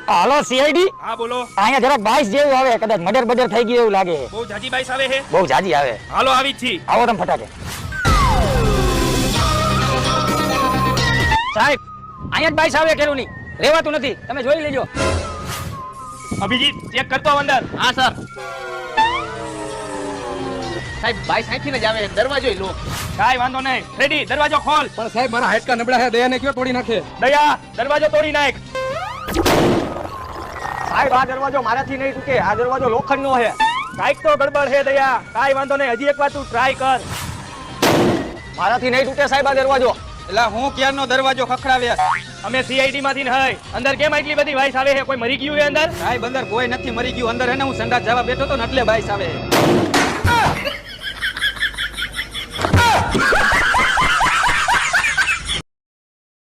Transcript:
હાલો CID. હા બોલો. અહીંયા જરાક બાઈસ જેવું આવે, કદાચ મર્ડર બર્ડર થઈ ગયું એવું લાગે. બહુ જાજી બાઈસ આવે છે? બહુ જાજી આવે. હાલો આવી જ છી. આવો તમે ફટાકે. સાહેબ અહીંયા જ બાઈસ આવે કેરું નહીં, રેવાતું નથી, તમે જોઈ લેજો. અભિજીત ચેક કરતો આવ અંદર. હા સર. સાહેબ બાઈસ અહીંથી જ આવે, દરવાજો લો. કાઈ વાંધો નહીં. રેડી, દરવાજો ખોલ. પણ સાહેબ મારા હાડકા નબળા છે, દયાને કયો તોડી નાખે. દયા દરવાજો તોડી નાખ. સાહેબ આ દરવાજો મારાથી નહીં તૂટે, આ દરવાજો લોખંડનો છે. કાઈક તો ગડબડ છે દયા. કાઈ વાંધો નહીં, હજી એક વાર તું ટ્રાય કર. મારાથી નહીં તૂટે સાહેબ આ દરવાજો. એટલે હું ક્યારનો દરવાજો ખખડાવ્યા. અમે સીઆઈડી માંથી ને હઈ અંદર કેમ એટલી બધી વાઈસ આવે છે? કોઈ મરી ગયું છે અંદર? સાહેબ અંદર કોઈ નથી મરી ગયું, અંદર એને હું સંડાસ જવા બેઠો તો ને એટલે બાઈસ આવે.